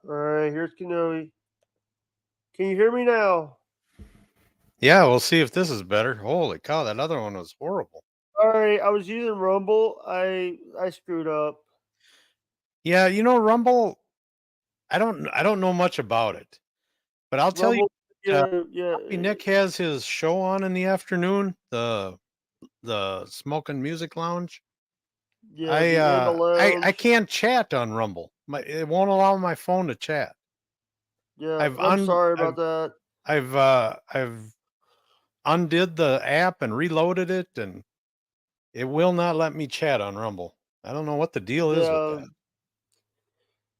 All right, here's Kenobi. Can you hear me now? Yeah, we'll see if this is better. Holy cow, that other one was horrible. All right, I was using Rumble. I screwed up. Yeah, Rumble, I don't know much about it. But I'll tell you, Rumble, uh, yeah, Coffee Nick has his show on in the afternoon, the Smoking Music Lounge. yeah. I The Amber uh I Lounge. can't chat on Rumble. It won't allow my phone to chat. Yeah, I've I'm un sorry I've about that. I've undid the app and reloaded it, and it will not let me chat on Rumble. I don't know what the deal is with Yeah. that.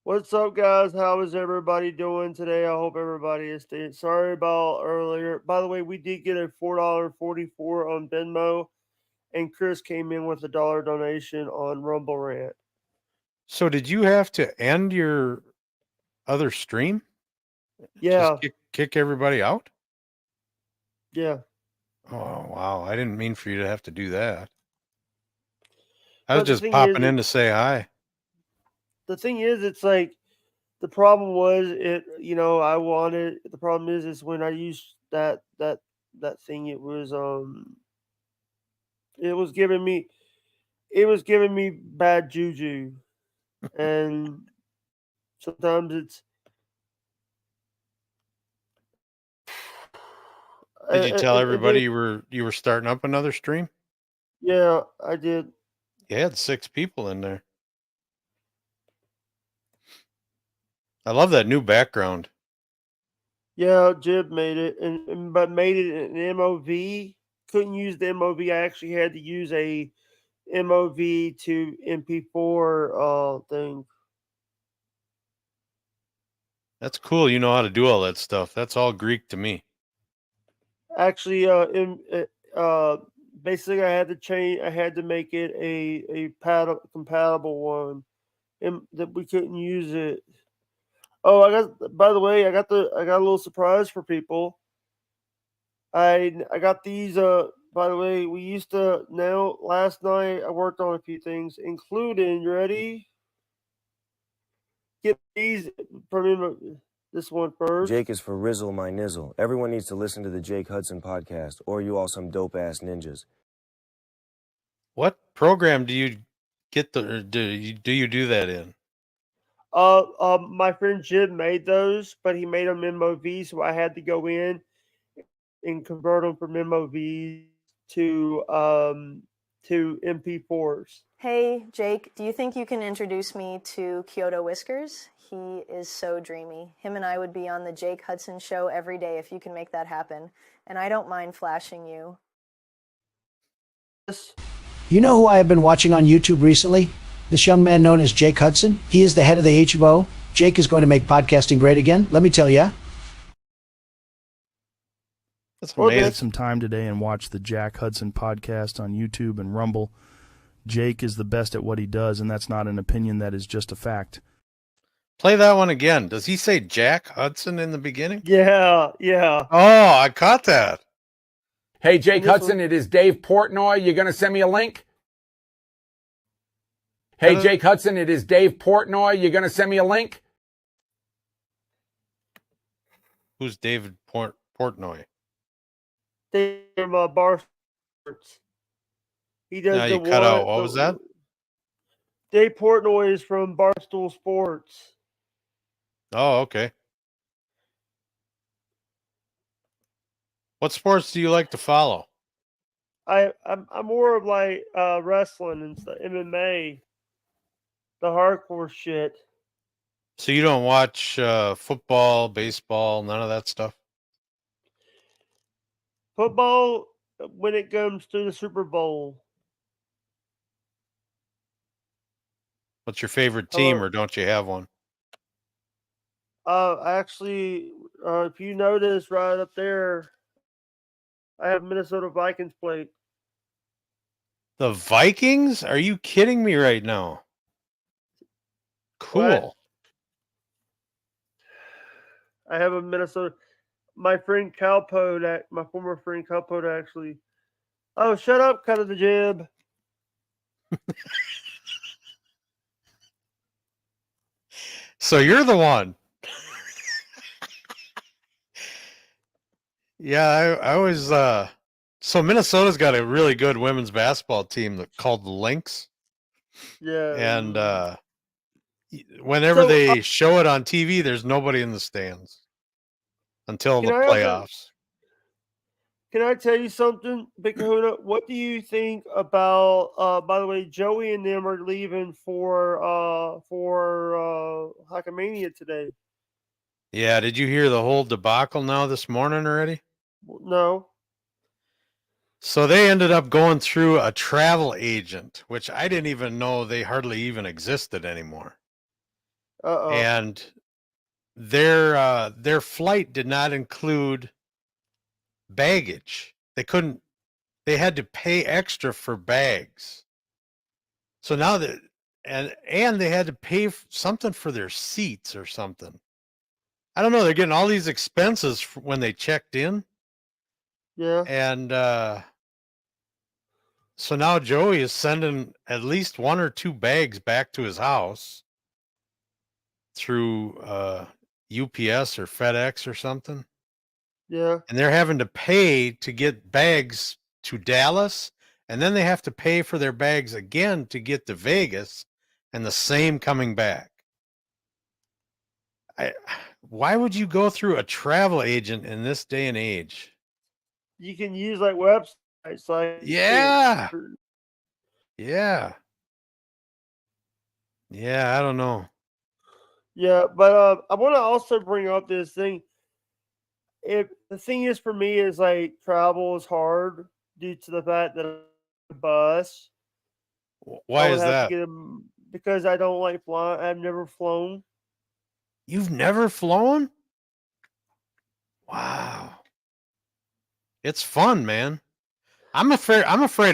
What's up, guys? How is everybody doing today? I hope everybody is staying. Sorry about earlier. By the way, we did get a $4.44 on Venmo, and Chris came in with a dollar donation on Rumble Rant. So did you have to end your other stream? Just Yeah, kick everybody out? yeah. Oh, wow. I didn't mean for you to have to do that. I was But just popping in to say hi. the thing is, it's like the problem was it. I wanted. The problem is when I used that thing. It was giving me bad juju, and sometimes it's Did you tell it everybody did. you were starting up another stream? Yeah, I did. You had 6 people in there. I love that new background. Yeah, Jib made it, but made it an MOV. Couldn't use the MOV. I actually had to use a MOV to MP4 thing. That's cool. You know how to do all that stuff. That's all Greek to me. Actually, uh, basically, I had to change. I had to make it a compatible one, and that we couldn't use it. Oh, I got. By the way, I got a little surprise for people. I got these. By the way, we used to. Now, last night I worked on a few things, including. You ready? Get these from him. This one first. Jake is for Rizzle my nizzle. Everyone needs to listen to the Jake Hudson podcast, or you all some dope ass ninjas. What program do you get the do you do that in? My friend Jim made those, but he made them MOV, so I had to go in and convert them from MOVs to MP4s. Hey, Jake, do you think you can introduce me to Kyoto Whiskers? He is so dreamy. Him and I would be on the Jake Hudson show every day if you can make that happen. And I don't mind flashing you. You know who I have been watching on YouTube recently? This young man known as Jake Hudson. He is the head of the HWO. Jake is going to make podcasting great again. Let me tell you. That's Well, amazing. take some time today and watch the Jack Hudson podcast on YouTube and Rumble. Jake is the best at what he does, and that's not an opinion, that is just a fact. Play that one again. Does he say Jack Hudson in the beginning? Yeah. Oh, I caught that. Hey, Jake Hudson, it is Dave Portnoy. You going to send me a link? Hey, Jake Hudson, it is Dave Portnoy. You going to send me a link? Who's David Portnoy? Dave from Bar Sports. He does Now the you cut out. What was that? Dave Portnoy is from Barstool Sports. Oh, okay. What sports do you like to follow? I'm more of like wrestling and stuff, MMA, the hardcore shit. So you don't watch football, baseball, none of that stuff? Football when it comes to the Super Bowl. What's your favorite team, or don't you have one? Actually, if you notice right up there, I have Minnesota Vikings plate. The Vikings? Are you kidding me right now? Cool. What? I have a Minnesota. My friend Calpode, my former friend Calpode, actually. Oh, shut up, cut of the jib. So you're the one. Yeah, I always so Minnesota's got a really good women's basketball team called the Lynx. Yeah. And whenever So, they show it on TV, there's nobody in the stands until the can I also playoffs. can I tell you something, Big Kahuna? What do you think about? By the way, Joey and them are leaving for Hockamania today. Yeah, did you hear the whole debacle now this morning already? No. So they ended up going through a travel agent, which I didn't even know they hardly even existed anymore. Uh-oh. And their flight did not include baggage. They had to pay extra for bags. So now that and they had to pay something for their seats or something. I don't know, they're getting all these expenses when they checked in. Yeah. And so now Joey is sending at least 1 or 2 bags back to his house through UPS or FedEx or something. Yeah. And they're having to pay to get bags to Dallas, and then they have to pay for their bags again to get to Vegas, and the same coming back. Why would you go through a travel agent in this day and age? You can use like websites like Yeah. Yeah. Yeah, I don't know. Yeah, but I want to also bring up this thing. If the thing is for me is like travel is hard due to the fact that I'm a bus. I Why would is have to that? get them because I don't like flying. I've never flown. You've never flown? Wow. It's fun, man. I'm afraid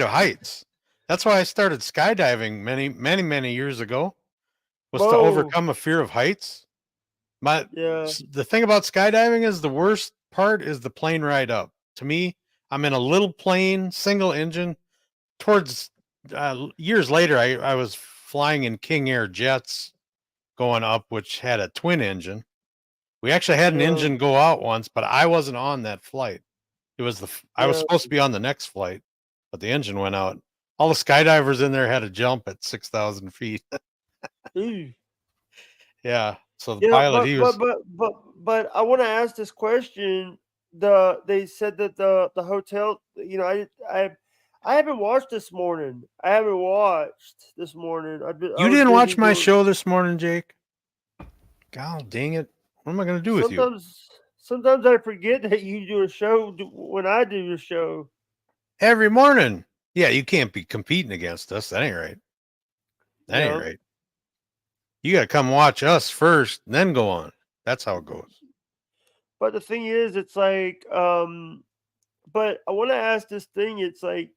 of heights. That's why I started skydiving many years ago, was to Whoa. overcome a fear of heights. Yeah. The thing about skydiving is the worst part is the plane ride up. To me, I'm in a little plane, single engine. Towards years later, I was flying in King Air jets going up, which had a twin engine. We actually had an Yeah. engine go out once, but I wasn't on that flight. It was I was Yeah. supposed to be on the next flight, but the engine went out. All the skydivers in there had to jump at 6,000 feet. Ooh. Yeah. So the Yeah, pilot, but he but was. but but but I want to ask this question. They said that the hotel, I haven't watched this morning. I haven't watched this morning. I You was didn't watch busy my doing show this morning, Jake? God dang it. What am I going to do with you? sometimes I forget that you do a show when I do your show. Every morning. Yeah, you can't be competing against us. That ain't right. That ain't Yeah. right. You got to come watch us first, and then go on. That's how it goes. But the thing is, it's like, but I want to ask this thing. It's like,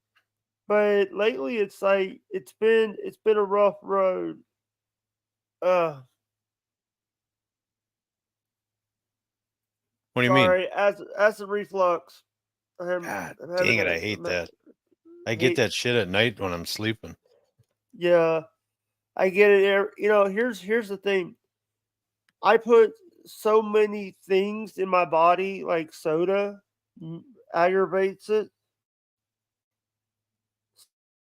but lately, it's like it's been a rough road. Uh, What do you mean? Sorry, acid reflux. God I'm having dang it. a I hate I'm ha- that. I get hate. that shit at night when I'm sleeping. Yeah, I get it. Here's the thing. I put so many things in my body, like soda, aggravates it.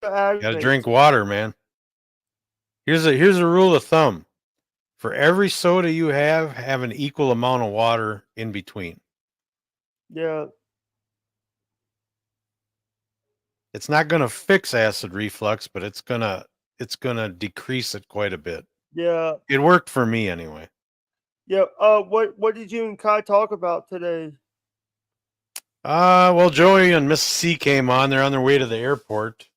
Got to Aggravates drink it. water, man. Here's a rule of thumb. For every soda you have an equal amount of water in between. Yeah, It's not going to fix acid reflux, but it's going to decrease it quite a bit. yeah, It worked for me anyway. yeah. What did you and Kai talk about today? Well, Joey and Miss C came on. They're on their way to the airport,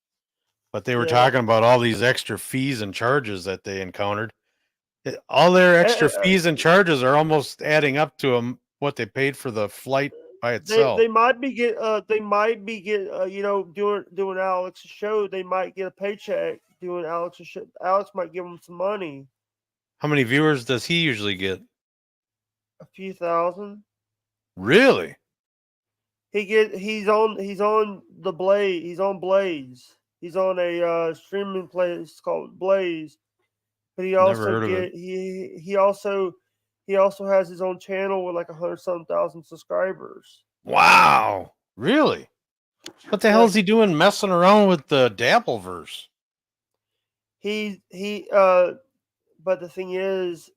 but they were Yeah, talking about all these extra fees and charges that they encountered. All their Uh, extra uh, fees and charges are almost adding up to what they paid for the flight by itself. they might be doing Alex's show. They might get a paycheck doing Alex's show. Alex might give them some money, How many viewers does he usually get? a few thousand. Really? He's on the Blaze. He's on Blaze. He's on a streaming place called Blaze. But Never heard of it. he also has his own channel with like 100 some thousand subscribers. Wow. Really? What the hell is he doing messing around with the Dappleverse? But the thing is,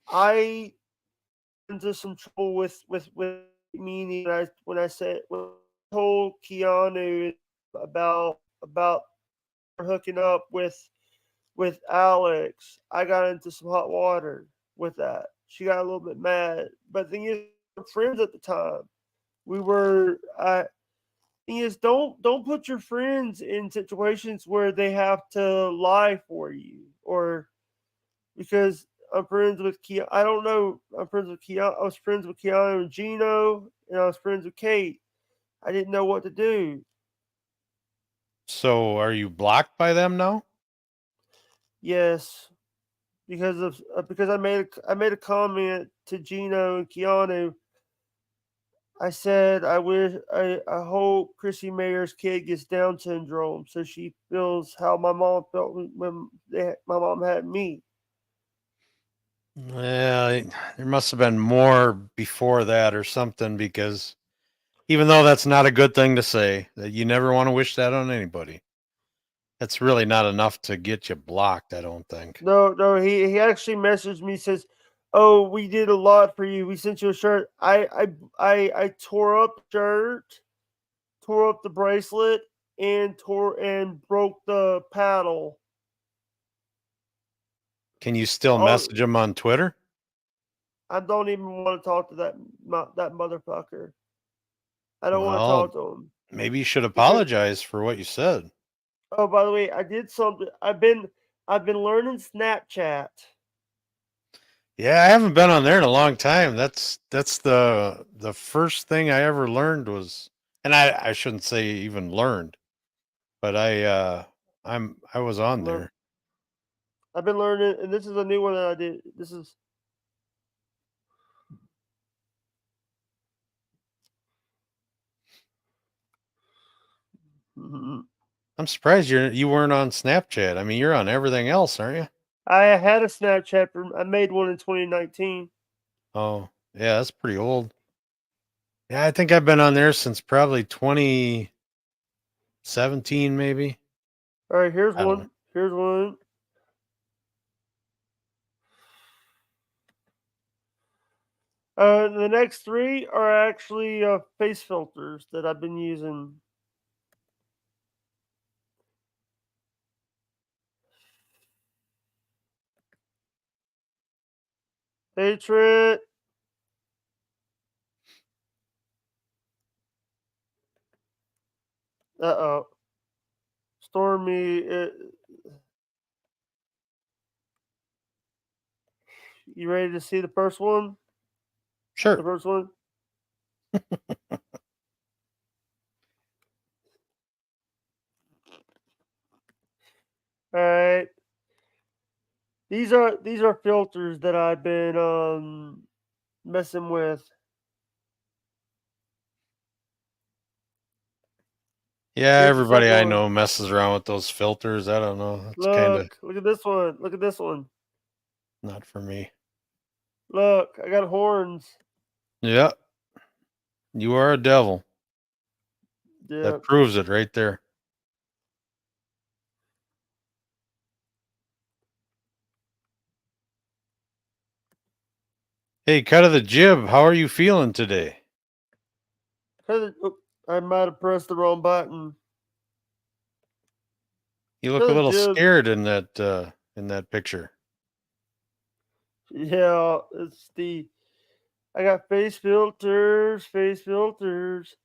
I into some trouble with meaning when I told Keanu about hooking up with Alex, I got into some hot water with that. She got a little bit mad, but the thing is, we were friends at the time. We were. Thing is, don't put your friends in situations where they have to lie for you, or because I'm friends with Keanu. I don't know. I'm friends with Keanu. I was friends with Keanu and Gino, and I was friends with Kate. I didn't know what to do. So are you blocked by them now? Yes, because I made a comment to Gino and Keanu. I said I hope Chrissy Mayer's kid gets Down syndrome so she feels how my mom felt when my mom had me. Well, there must have been more before that or something, because even though that's not a good thing to say, that you never want to wish that on anybody, that's really not enough to get you blocked, I don't think. No, he actually messaged me, says, "Oh, we did a lot for you. We sent you a shirt." I tore up the shirt, tore up the bracelet, and broke the paddle. Can you still Oh, message them on Twitter? I don't even want to talk to that motherfucker. I don't want to Well, talk to him maybe you should because. apologize for what you said. Oh, by the way, I did something. I've been learning Snapchat. Yeah, I haven't been on there in a long time. That's the first thing I ever learned was, and I shouldn't say even learned, but I was on Learn. there. I've been learning, and this is a new one that I did. This is. I'm surprised you weren't on Snapchat. I mean, you're on everything else, aren't you? I had a Snapchat. I made one in 2019. Oh, yeah, that's pretty old. Yeah, I think I've been on there since probably 2017, maybe. All right, here's I don't know. one. Here's one. The next three are actually face filters that I've been using. Hatred. Uh-oh. Stormy. You ready to see the first one? The Sure. first one? All right. These are filters that I've been messing with. Yeah, Here's the everybody second I one. know messes around with those filters. I don't know. It's kind of Look at this one. Look at this one. not for me. Look, I got horns. Yeah, you are a devil. Yeah. That proves it right there. Hey, cut of the jib. How are you feeling today? I might have pressed the wrong button. You look Cut a the little jib. scared in that picture. Yeah, it's the. I got face filters, face filters.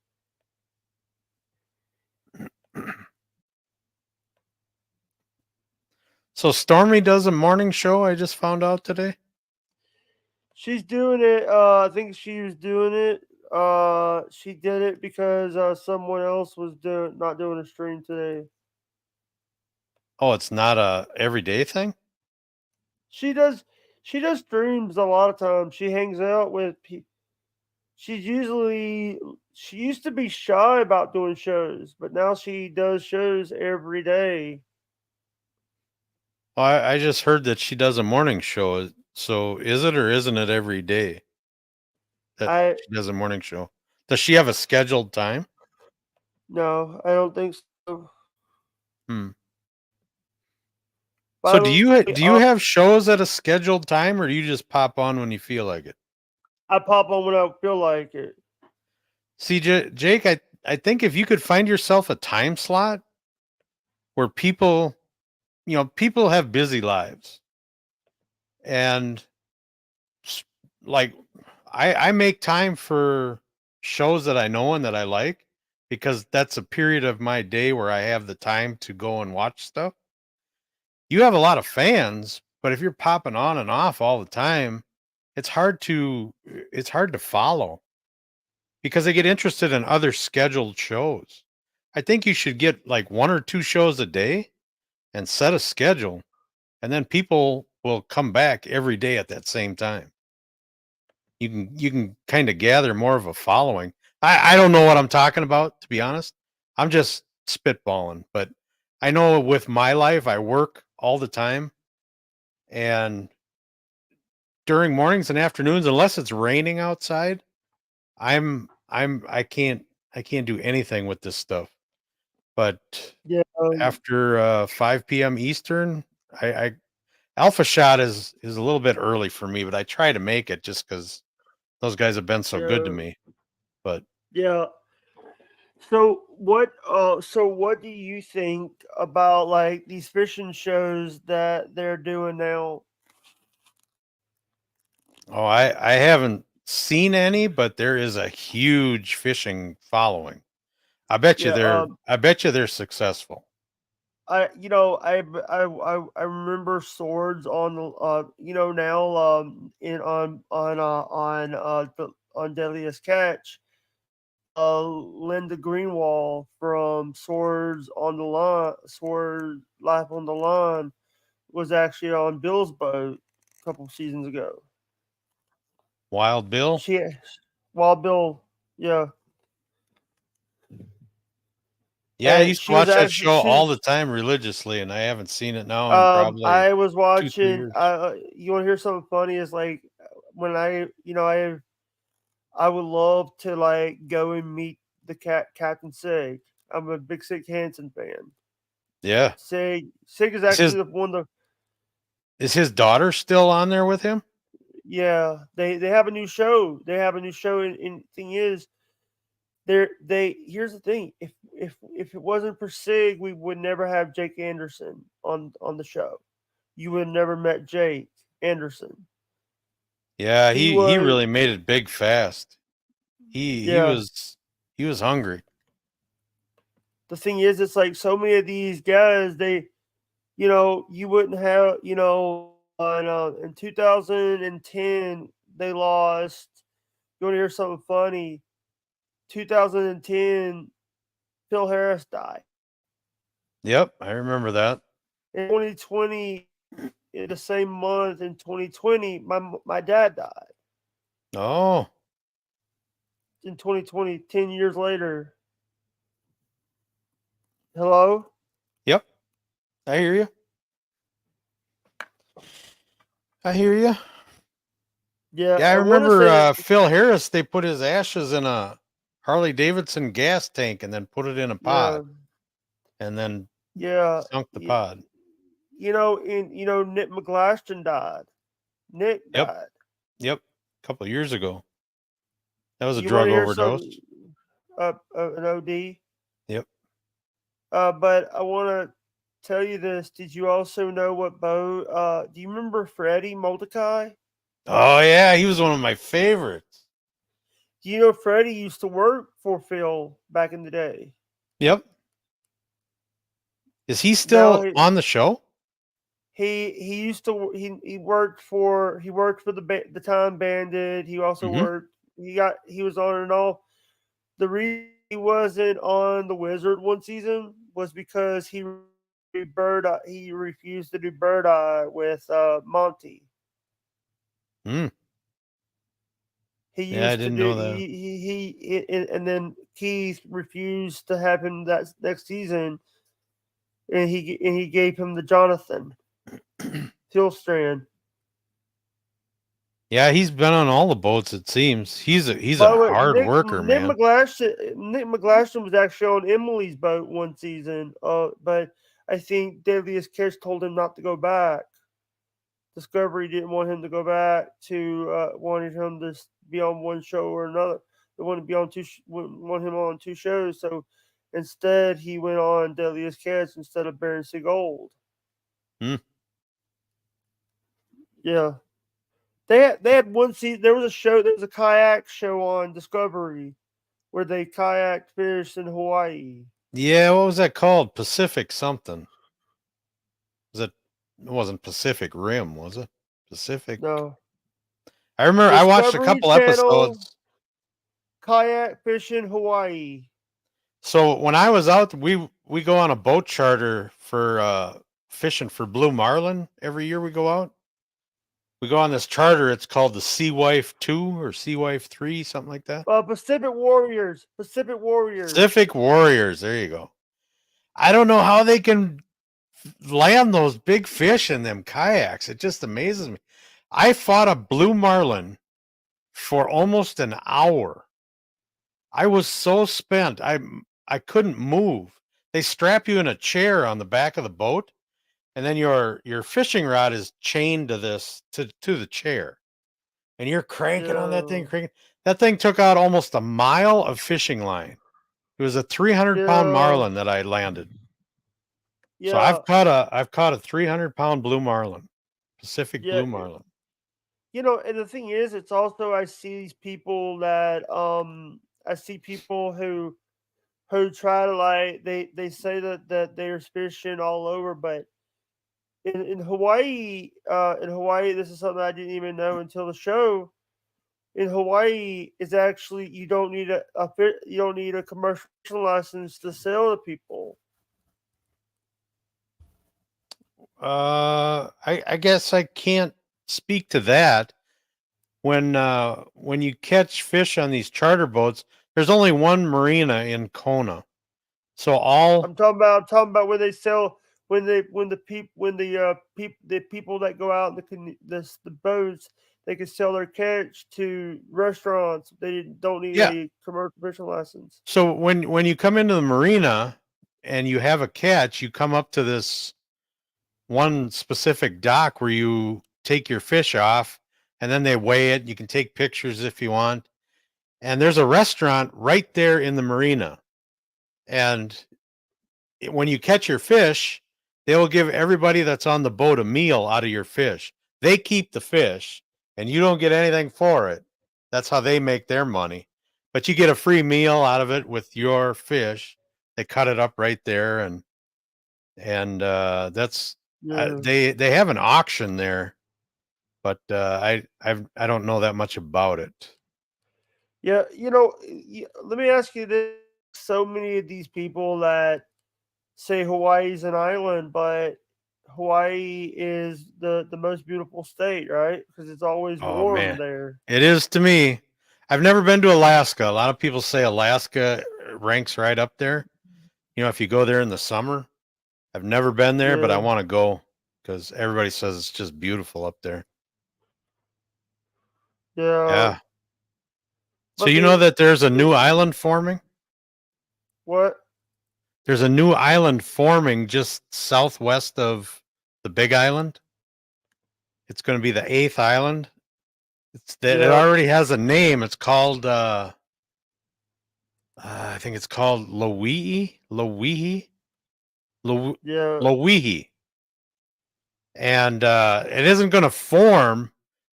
So Stormy does a morning show. I just found out today. She's doing it. I think she was doing it. She did it because someone else was not doing a stream today. Oh, it's not a everyday thing. She does. She does streams a lot of times. She hangs out with people. She's usually. She used to be shy about doing shows, but now she does shows every day. Oh, I just heard that she does a morning show. So is it or isn't it every day that I she does a morning show. Does she have a scheduled time? No, I don't think so. Hmm. By So the way, do you have shows at a scheduled time, or do you just pop on when you feel like it? I pop on when I feel like it. See, Jake, I think if you could find yourself a time slot where people, people have busy lives, and s- like I make time for shows that I know and that I like, because that's a period of my day where I have the time to go and watch stuff. You have a lot of fans, but if you're popping on and off all the time, it's hard to follow, because they get interested in other scheduled shows. I think you should get like one or two shows a day and set a schedule, and then people will come back every day at that same time. You can kind of gather more of a following. I don't know what I'm talking about, to be honest. I'm just spitballing, but I know with my life I work all the time, and during mornings and afternoons, unless it's raining outside, I can't do anything with this stuff. But Yeah, after 5 p.m. Eastern, I Alpha Shot is a little bit early for me, but I try to make it just because those guys have been so good to yeah, me. But yeah. So what do you think about like these fishing shows that they're doing now? oh, I haven't seen any, but there is a huge fishing following. I bet you Yeah, they're I bet you they're successful. I remember swords on the now in on Deadliest Catch. Linda Greenwald from Sword Life on the Line was actually on Bill's boat a couple seasons ago. Wild Bill? She Wild Bill, yeah, Yeah, I and used to she was watch that actually show all the time religiously, and I haven't seen it now in probably I was 2, 3 watching. years. You want to hear something funny? Is like when I would love to like go and meet the Captain Sig. I'm a big Sig Hansen fan. Yeah. Sig is Is his actually the one of the is his daughter still on there with him? yeah. They have a new show. They have a new show, and thing is, they here's the thing. If it wasn't for Sig, we would never have Jake Anderson on the show. You would have never met Jake Anderson. Yeah, He he was really made it big fast. He he yeah. was he was hungry. The thing is, it's like so many of these guys, you wouldn't have, in 2010, they lost. You want to hear something funny? 2010, Phil Harris died. Yep, I remember that. In 2020, in the same month in 2020, my dad died. Oh, In 2020, 10 years later. Hello? yep. I hear you. I hear you. Yeah, Yeah, I I want to remember say, Phil Harris. They put his ashes in a Harley Davidson gas tank and then put it in a yeah, pod and then yeah. sunk the pod. Nick McGlaston died. Nick Yep, died. yep. A couple of years ago, that was a You want drug to hear overdose. something? An OD. Yep. But I want to tell you this. Did you also know what Bo? Do you remember Freddie Mordecai? Oh yeah, he was one of my favorites. Do you know Freddie used to work for Phil back in the day? Yep. Is he Now still on the show? he used to he worked for the Time Bandit. He also Hmm. he was on and off. The reason he wasn't on the Wizard one season was because he refused to do Bird Eye with Monty. Hmm. He Yeah, I used to didn't do know that. and then Keith refused to have him that next season, and he gave him the Jonathan Hillstrand. Yeah, he's been on all the boats. It seems he's By a the way, hard worker, man. Nick McGlashan was actually on Emily's boat one season. But I think Deadliest Catch told him not to go back. Discovery didn't want him to go back to wanted him to be on one show or another. They wanted to be on want him on two shows. So instead, he went on Deadliest Catch instead of Bering Sea Gold. Hmm. Yeah, they had one season. There was a show. There was a kayak show on Discovery where they kayaked fish in Hawaii. Yeah, what was that called? Pacific something. Was it? It wasn't Pacific Rim, was it? Pacific. No, I remember I watched a Discovery couple Channel episodes. kayak fishing Hawaii. So when I was out, we go on a boat charter for fishing for blue marlin every year. We go out. We go on this charter. It's called the Sea Wife 2 or Sea Wife 3, something like that. Pacific Warriors. Pacific Warriors. Pacific Warriors. There you go. I don't know how they can land those big fish in them kayaks. It just amazes me. I fought a blue marlin for almost an hour. I was so spent. I couldn't move. They strap you in a chair on the back of the boat, and then your fishing rod is chained to the chair, and you're cranking on that thing. Yeah. Cranking. That thing took out almost a mile of fishing line. It was a 300-pound Yeah. marlin that I landed. So Yeah. I've caught a 300-pound blue marlin, Pacific Yeah. blue marlin. And the thing is, it's also I see these people that I see people who try to they say that they're fishing all over, but in Hawaii, this is something I didn't even know until the show. In Hawaii, is actually you don't need you don't need a commercial license to sell to people. I guess I can't speak to that. When you catch fish on these charter boats, there's only one marina in Kona. So I'm talking about when they sell when the people that go out in the boats, they can sell their catch to restaurants. They don't need yeah. a commercial license. So when you come into the marina and you have a catch, you come up to this one specific dock where you take your fish off and then they weigh it. You can take pictures if you want. And there's a restaurant right there in the marina. And when you catch your fish, they will give everybody that's on the boat a meal out of your fish. They keep the fish and you don't get anything for it. That's how they make their money. But you get a free meal out of it with your fish. They cut it up right there and that's Yeah, they have an auction there, but I don't know that much about it. yeah. Let me ask you this: so many of these people that say Hawaii's an island, but Hawaii is the most beautiful state, right? Because it's always Oh warm man, there. it is to me. I've never been to Alaska. A lot of people say Alaska ranks right up there. You know, if you go there in the summer, I've never been there, but I Yeah, want to go because everybody says it's just beautiful up there. yeah. Yeah. So But you know that there's a new island forming? what? There's a new island forming just southwest of the Big Island. It's going to be the 8th island. It Yeah, already has a name. It's called I think it's called Lowihi, yeah, Lowihi, and it isn't going to form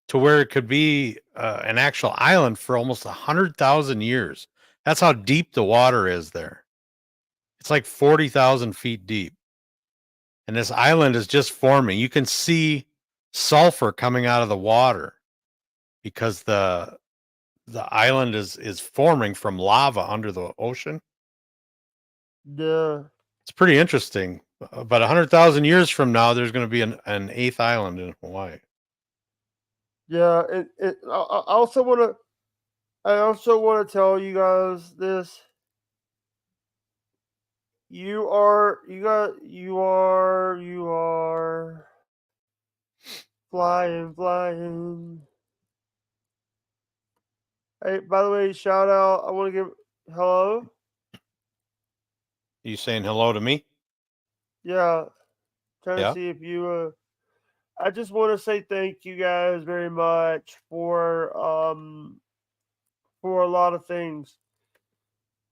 to where it could be an actual island for almost 100,000 years. That's how deep the water is there. It's like 40,000 feet deep, and this island is just forming. You can see sulfur coming out of the water because the island is forming from lava under the ocean. yeah, It's pretty interesting. But 100,000 years from now, there's going to be an 8th island in Hawaii. yeah. I also want to tell you guys this. You are flying, flying. Hey, by the way, shout out. I want to give hello. You saying hello to me? Yeah, trying to Yeah. see if you. I just want to say thank you guys very much for a lot of things.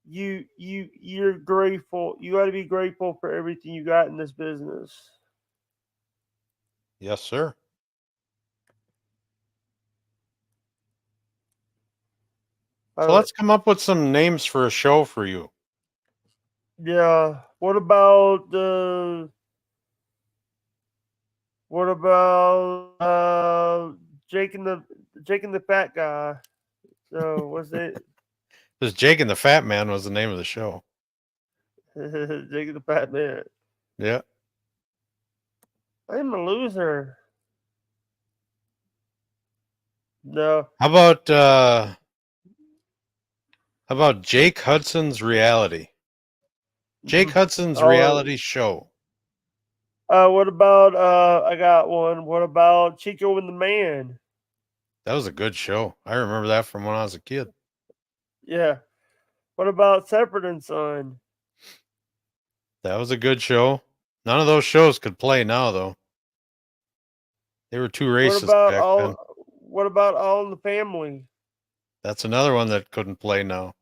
You're grateful. You got to be grateful for everything you got in this business. Yes, sir. So Uh, let's come up with some names for a show for you. yeah. What about Jake and the fat guy? So what's it? Because Jake and the Fat Man was the name of the show. Jake and the fat man. Yeah. I'm a loser. No. How about Jake Hudson's reality? Jake Hudson's Oh, reality show. what about I got one. What about Chico and the Man? That was a good show. I remember that from when I was a kid. Yeah. What about Separate and Son? That was a good show. None of those shows could play now, though. They were too racist back then. What about All in the Family? That's another one that couldn't play now.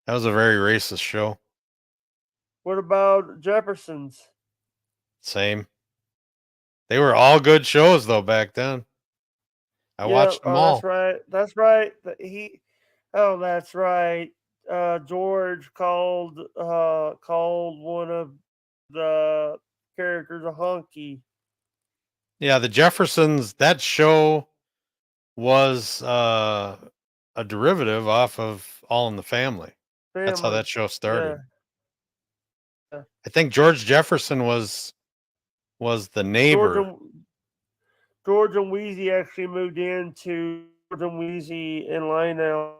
That was a very racist show. What about Jeffersons? Same. They were all good shows, though, back then. I Yeah, watched them oh that's all. right. That's right. That's right. George called one of the characters a hunky. Yeah, the Jeffersons, that show was a derivative off of All in the Family. That's how Family. that show Yeah. started. Yeah. I think George Jefferson was the George neighbor. and George and Wheezy actually moved into George and Wheezy and Lionel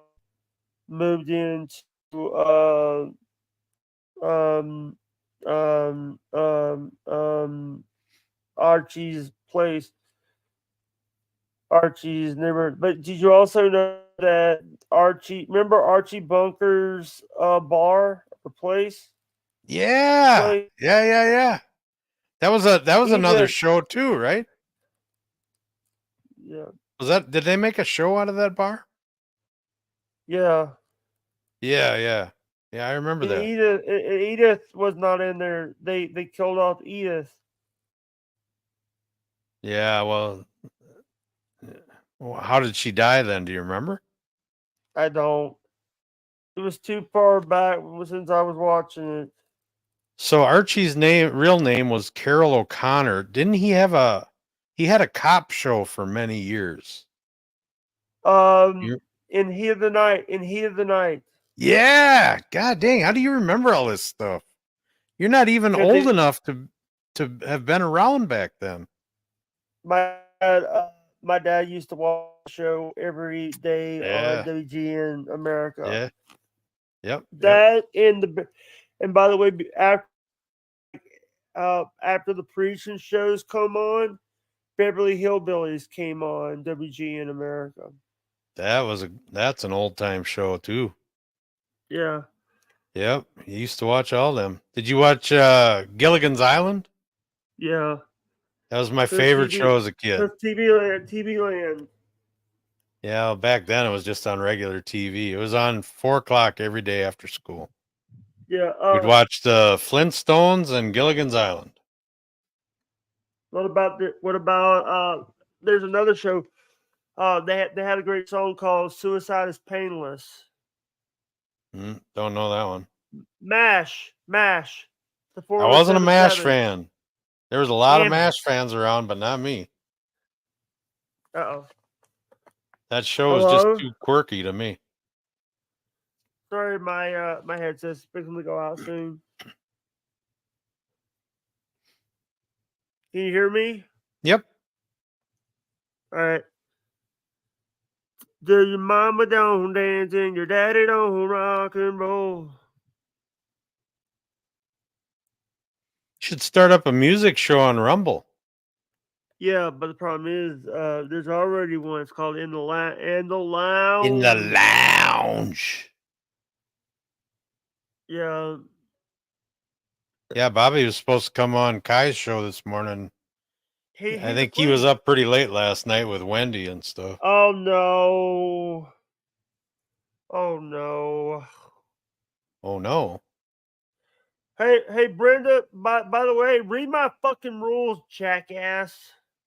moved into um Archie's place, Archie's neighborhood. But did you also know that remember Archie Bunker's bar or place? Yeah. Place Yeah. That was another Edith, show too, right? yeah, Did they make a show out of that bar? yeah. Yeah. Yeah, I remember And that. Edith was not in there. They killed off Edith. Yeah, how did she die then? Do you remember? I don't. It was too far back since I was watching it. So Archie's real name was Carroll O'Connor. Didn't he had a cop show for many years? Um, You in Heat of the Night, Yeah. God dang, how do you remember all this stuff? You're not even because old enough to have been around back then. my dad, uh, my dad used to watch the show every day on Yeah. WGN America. Yeah. Yep. That and by the way, after the preaching shows come on, Beverly Hillbillies came on WGN America. That's an old time show too. Yeah, Yep. You used to watch all them. Did you watch Gilligan's Island? yeah. That was my The favorite TV, show as a kid. the TV Land. Yeah, back then it was just on regular TV. It was on 4 o'clock every day after school. Yeah. We'd watch the Flintstones and Gilligan's Island. What about there's another show. They had a great song called "Suicide is Painless." Don't know that one. Mash, the I wasn't a MASH 4077. fan. There was a lot of Damn it! MASH fans around, but not me. Uh-oh. That show was just Hello. too quirky to me. Sorry, my headset's fixing to go out soon. Can you hear me? Yep. All right. Do your mama don't dance and your daddy don't rock and roll? Should start up a music show on Rumble. Yeah, but the problem is, there's already one. It's called In the Lounge. In the lounge. Yeah. Yeah, Bobby was supposed to come on Kai's show this morning. I He's think he was afraid. up pretty late last night with Wendy and stuff. Oh no. Oh no. Oh no. Hey, Brenda. By the way, read my fucking rules, jackass.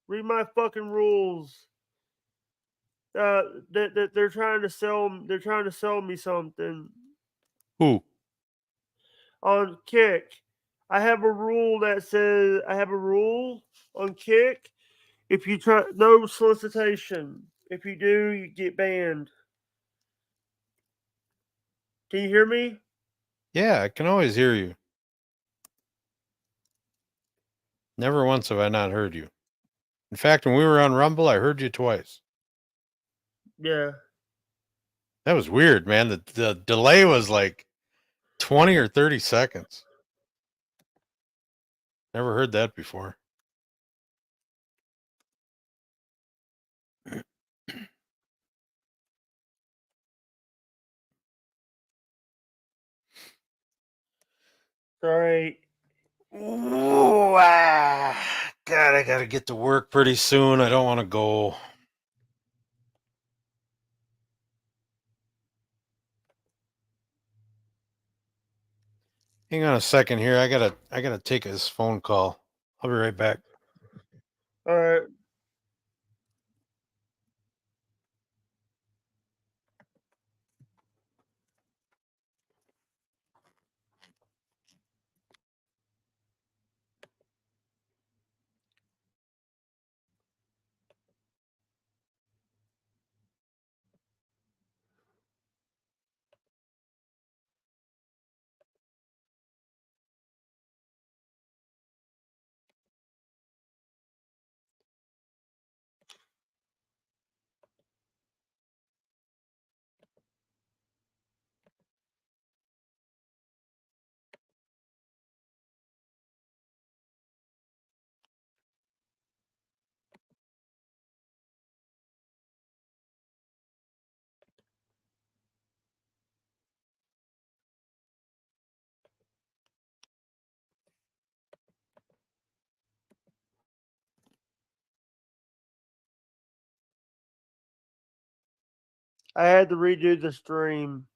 Read my fucking rules. They're trying to sell. They're trying to sell me something Who? on Kick. I have a rule that says I have a rule on Kick. If you try, no solicitation. If you do, you get banned. Can you hear me? Yeah, I can always hear you. Never once have I not heard you. In fact, when we were on Rumble, I heard you twice. Yeah. That was weird, man. The delay was like 20 or 30 seconds. Never heard that before. Sorry. Ooh, God, I gotta get to work pretty soon. I don't want to go. Hang on a second here. I gotta take this phone call. I'll be right back. All right. I had to redo the stream.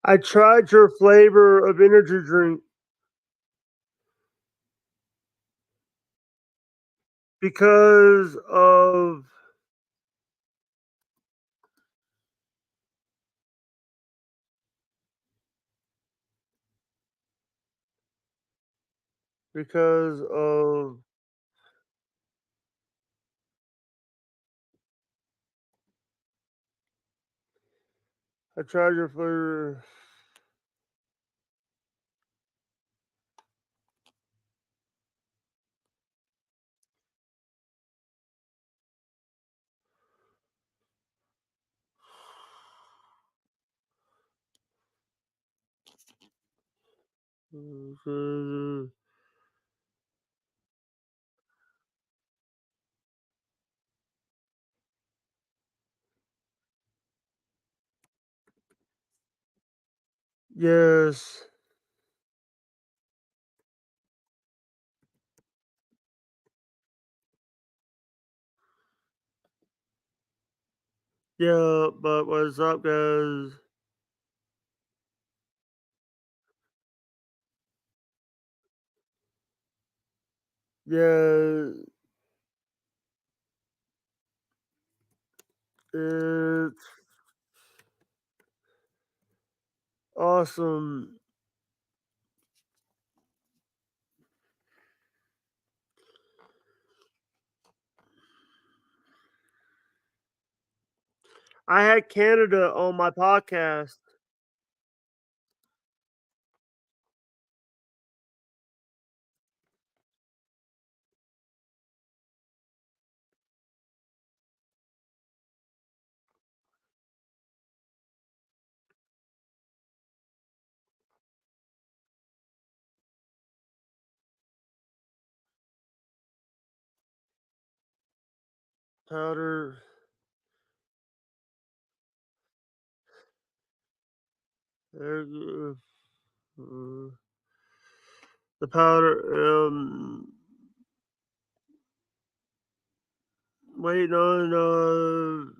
I tried your flavor of energy drink because of because of I tried your flavor. Yes. Yeah, but what's up, guys? Yeah, it's awesome. I had Canada on my podcast. Powder. The powder. Waiting on.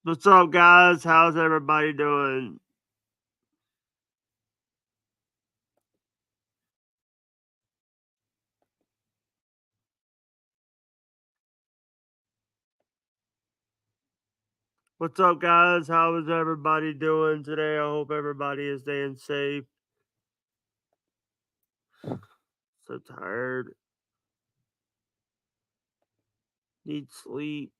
What's up, guys? How's everybody doing? What's up, guys? How is everybody doing today? I hope everybody is staying safe. So tired. Need sleep.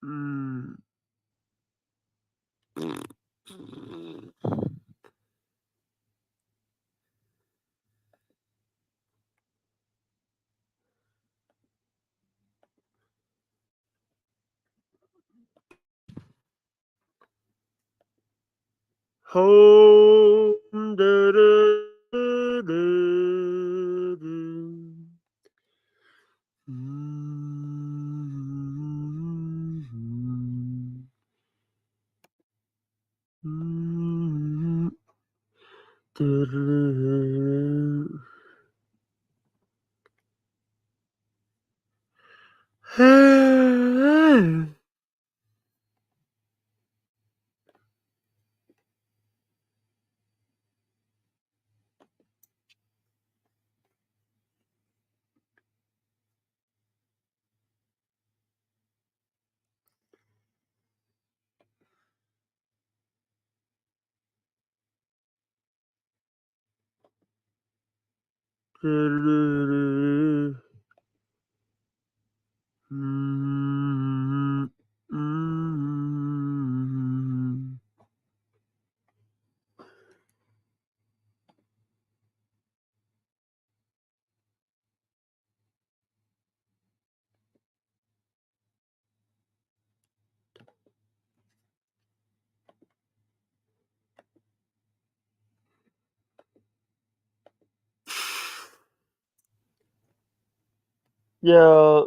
Mm. Home. Da, da, da, da, da. Mm. Mm. Da, da, da. Mm. Yeah.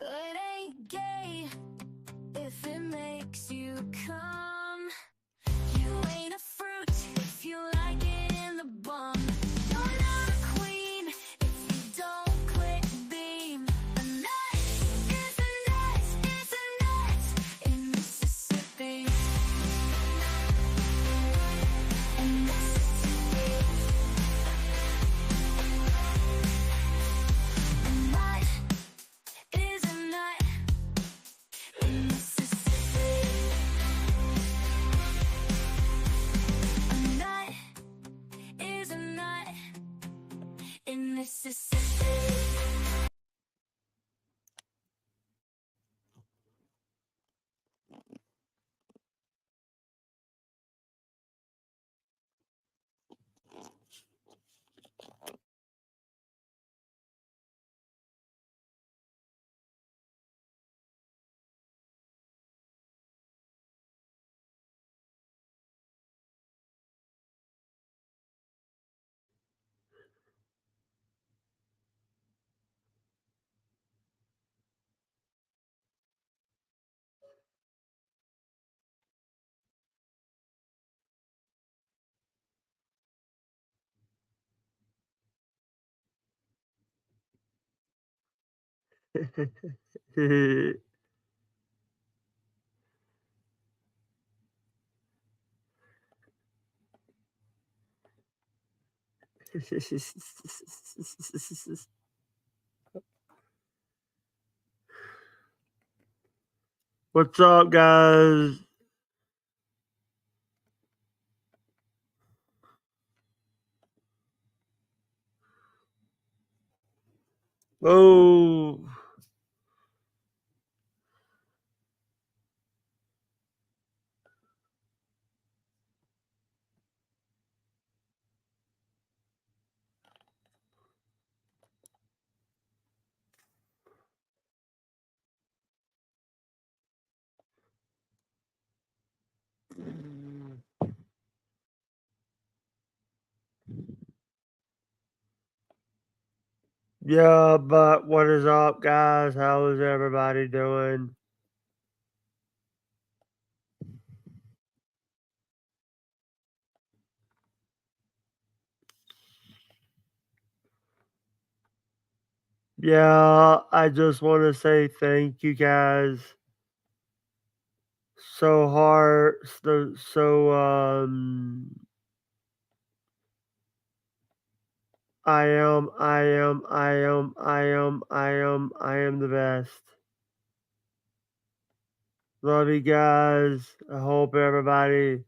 It ain't gay if it makes you come. You ain't a fruit if you like it in the bum. You're not a queen if you don't click beam. A nut is a nut is a nut in Mississippi. In Mississippi. A nut is a nut in Mississippi. A nut is a nut in Mississippi. What's up, guys? Oh. Yeah, but what is up, guys? How is everybody doing? Yeah, I just want to say thank you guys so hard. I am the best. Love you guys. I hope everybody.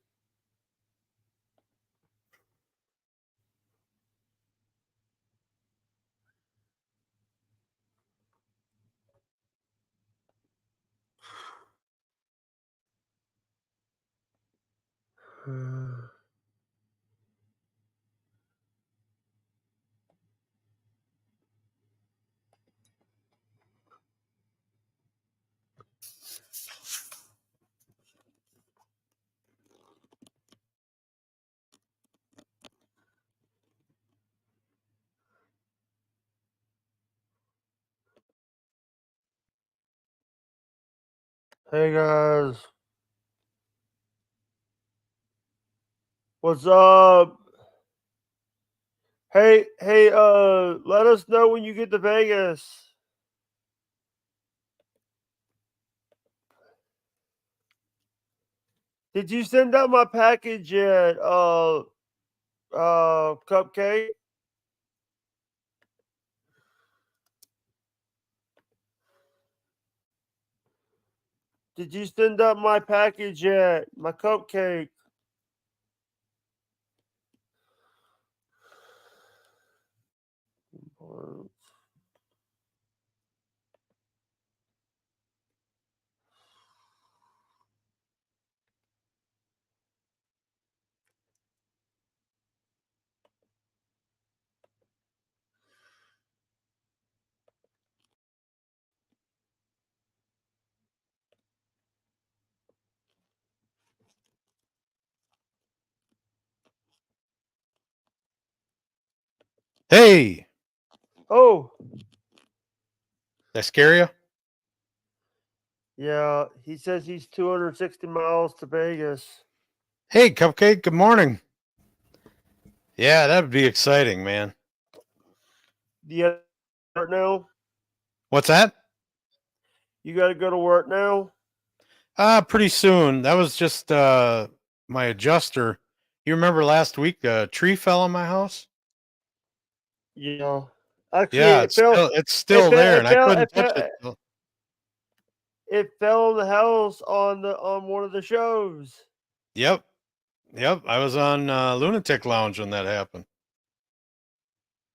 Hey guys. What's up? Hey, let us know when you get to Vegas. Did you send out my package yet? Cupcake? Did you send out my package yet? My cupcake? Hey, Oh, did I scare you? yeah. He says he's 260 miles to Vegas. Hey, Cupcake, good morning. Yeah, that would be exciting, man. Do you have to work now? What's that? You got to go to work now? Pretty soon. That was just my adjuster. You remember last week a tree fell on my house? Yeah. Actually, Yeah, it fell. it's It still fell. there, It and I fell. couldn't It touch fell. it. It fell on the house on one of the shows. Yep, yep. I was on Lunatic Lounge when that happened.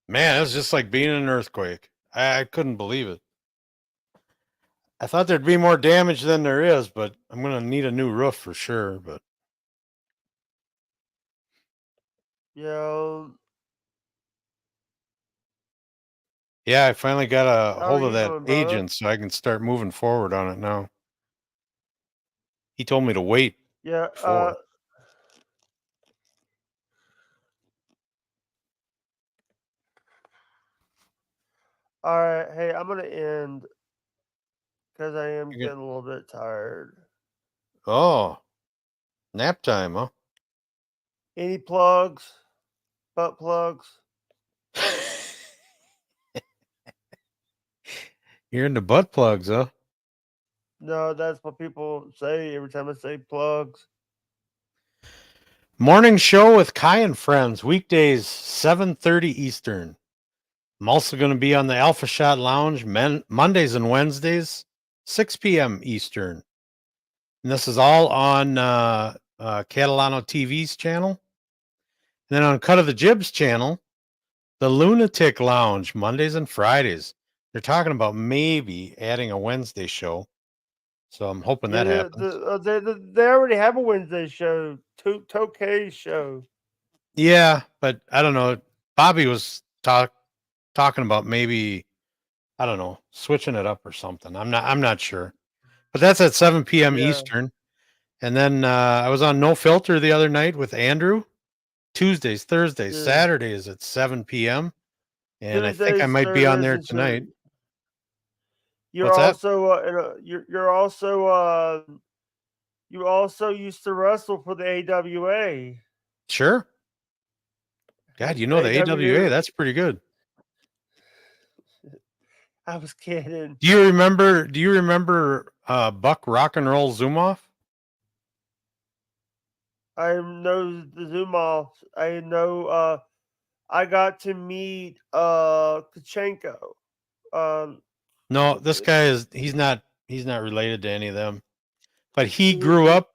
Man, it was just like being in an earthquake. I couldn't believe it. I thought there'd be more damage than there is, but I'm gonna need a new roof for sure. But Yeah. yeah, I finally got a How are hold of you that doing, brother? agent, so I can start moving forward on it now. He told me to wait Yeah. before. All right. Hey, I'm gonna end because I am You getting a little bit tired. Oh, nap time, huh? Any plugs? Butt plugs? You're into butt plugs, huh? No, that's what people say every time I say plugs. Morning show with Kai and friends, weekdays 7:30 Eastern. I'm also going to be on the Alpha Shot Lounge Mondays and Wednesdays, 6 p.m. Eastern. And this is all on Catalano TV's channel. And then on Cut of the Jibs channel, the Lunatic Lounge, Mondays and Fridays. They're talking about maybe adding a Wednesday show. So I'm hoping Yeah, that happens. they already have a Wednesday show, Tokay's show. Yeah, but I don't know. Bobby was talking about maybe, I don't know, switching it up or something. I'm not sure. But that's at 7 p.m. Yeah, Eastern. And then I was on No Filter the other night with Andrew. Tuesdays, Thursdays, yeah. Saturdays at 7 p.m. And I think I Tuesdays, might be on Thursdays, there and tonight. Saturdays. You're What's that? also you're also you also used to wrestle for the AWA. Sure. God, you know the AWA. AWA. That's pretty good. I was kidding. Do you remember Buck Rock and Roll Zoomoff? I know the Zoom off. I know. I got to meet Kachenko. Um, No, this guy he's not related to any of them. But he he, grew he, up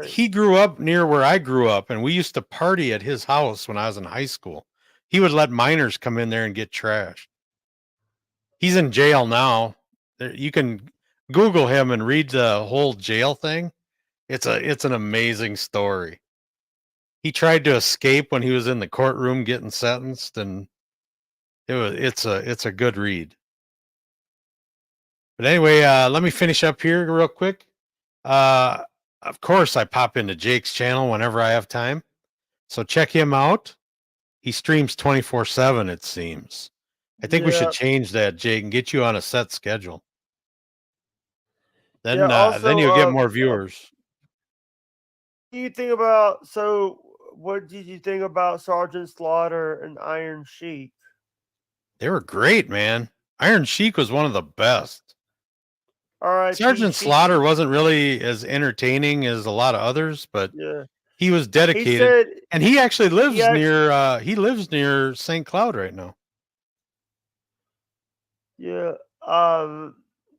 he grew up near where I grew up, and we used to party at his house when I was in high school. He would let minors come in there and get trashed. He's in jail now. You can Google him and read the whole jail thing. It's an amazing story. He tried to escape when he was in the courtroom getting sentenced, and it's a good read. But anyway, let me finish up here real quick. Uh, of course, I pop into Jake's channel whenever I have time, so check him out. He streams 24/7. It seems. I think we should yeah, change that, Jake, and get you on a set schedule. yeah. Then Also, you'll get more viewers. what do you think about? So, what did you think about Sergeant Slaughter and Iron Sheik? They were great, man. Iron Sheik was one of the best. R.I.P. Sergeant Sheik. Slaughter wasn't really as entertaining as a lot of others, but Yeah, he was he dedicated, said and he actually he act, he lives near St. Cloud right now. Yeah.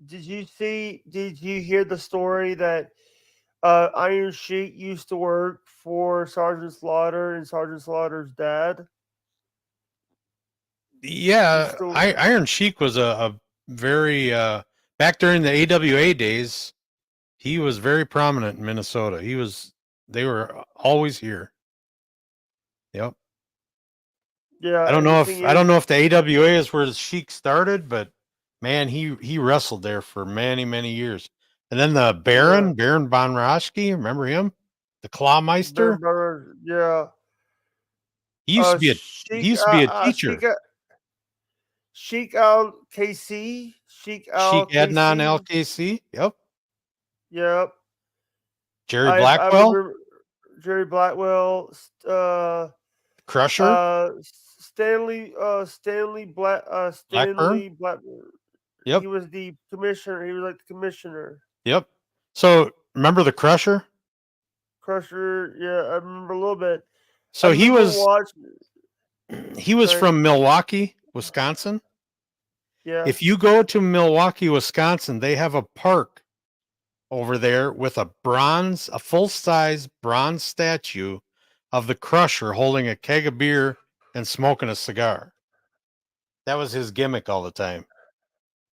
Did you see? Did you hear the story that Iron Sheik used to work for Sergeant Slaughter and Sergeant Slaughter's dad? Yeah, Still, Iron Sheik was a very back during the AWA days. He was very prominent in Minnesota. They were always here. Yep. yeah. And the thing I is, don't know if the AWA is where the Sheik started, but man, he wrestled there for many, many years. And then the yeah, Baron von Raschke, remember him? The Bear Clawmeister? Burger, yeah, He used to be a teacher. Sheik Al KC. Sheik Al Sheik Adnan KC. LKC. Yep. Yep. Jerry I Blackwell, remember Jerry Blackwell. Crusher, Stanley Black. Blackburn. Stanley Blackburn. Yep. He was the commissioner. He was like the commissioner. Yep. So remember the Crusher? Crusher. Yeah, I remember a little bit. So I remember watching. he was Right. from Milwaukee, Wisconsin. Yeah. If you go to Milwaukee, Wisconsin, they have a park over there with a full-size bronze statue of the Crusher holding a keg of beer and smoking a cigar. That was his gimmick all the time.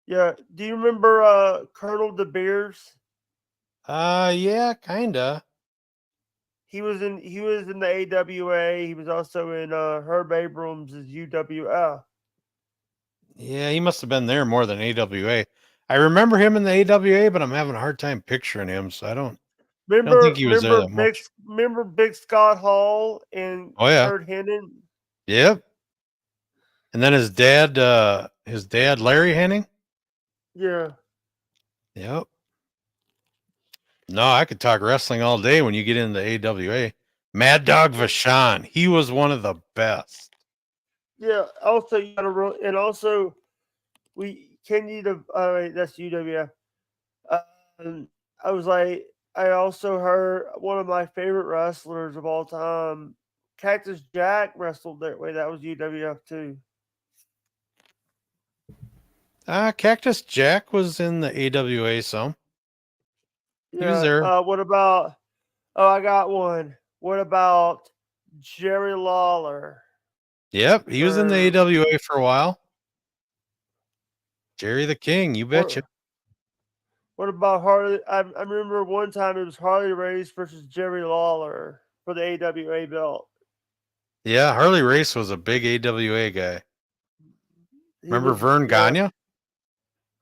Yeah. Do you remember Colonel De Beers? Yeah, kinda. He was in the AWA. He was also in Herb Abrams' UWF. Yeah, he must have been there more than AWA. I remember him in the AWA, but I'm having a hard time picturing him, so I don't think he was there that much. Remember Big Scott Hall and Oh yeah. Kurt Hennig? Yep. And then his dad, Larry Hennig. Yeah. Yep. No, I could talk wrestling all day when you get into AWA. Mad Dog Vachon, he was one of the best. Yeah. Also, you gotta and also that's UWF. I also heard one of my favorite wrestlers of all time, Cactus Jack, wrestled that way. That was UWF too. Cactus Jack was in the AWA some. Yeah. He was there. What about? Oh, I got one. What about Jerry Lawler? Yep, he was in the AWA for a while. Jerry the King, you betcha. What about Harley? I remember one time it was Harley Race versus Jerry Lawler for the AWA belt. Yeah, Harley Race was a big AWA guy. Remember Vern Gagne?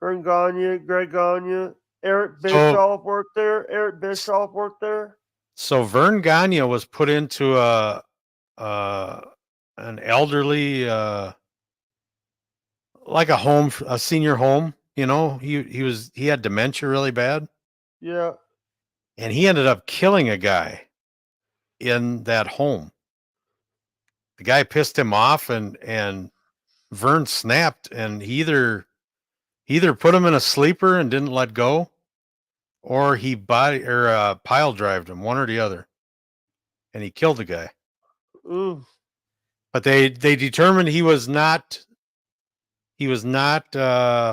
Vern Gagne, Greg Gagne, Eric Bischoff worked there. So Vern Gagne was put into an elderly like a senior home, he had dementia really bad. Yeah. And he ended up killing a guy in that home. The guy pissed him off and Vern snapped, and he either put him in a sleeper and didn't let go, or he pile drived him, one or the other, and he killed the guy. Ooh. But they determined he was not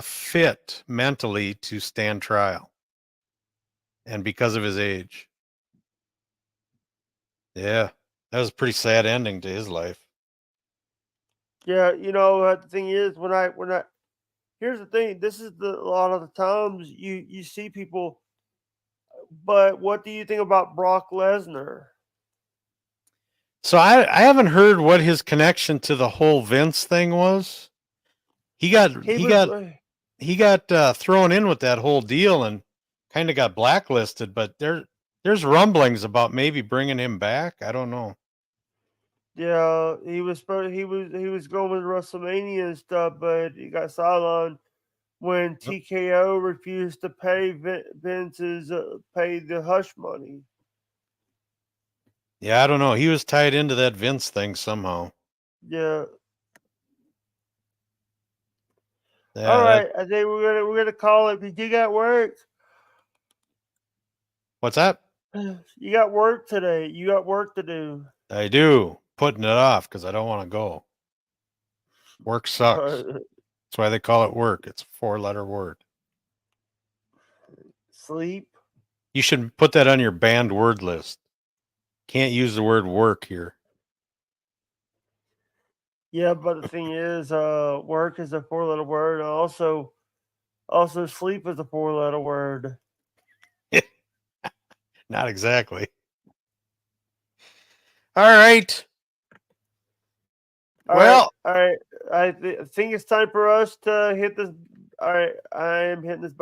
fit mentally to stand trial, and because of his age. Yeah, that was a pretty sad ending to his life. Yeah, the thing is, when I here's the thing. This is a lot of the times you see people. But what do you think about Brock Lesnar? So I haven't heard what his connection to the whole Vince thing was. He got thrown in with that whole deal and kind of got blacklisted. But there's rumblings about maybe bringing him back. I don't know. Yeah, he was going to WrestleMania and stuff, but he got sidelined when TKO refused to pay Vince's pay the hush money. Yeah, I don't know. He was tied into that Vince thing somehow. Yeah. Yeah, all right, I think we're gonna call it because you got work. What's that? You got work today. You got work to do. I do. Putting it off because I don't want to go. Work sucks. That's why they call it work. It's a 4-letter word. Sleep. You should put that on your banned word list. Can't use the word work here. Yeah, but the thing is, work is a 4-letter word. And also sleep is a 4-letter word. Not exactly. All right. All right. I think it's time for us to hit this. All right, I am hitting this button.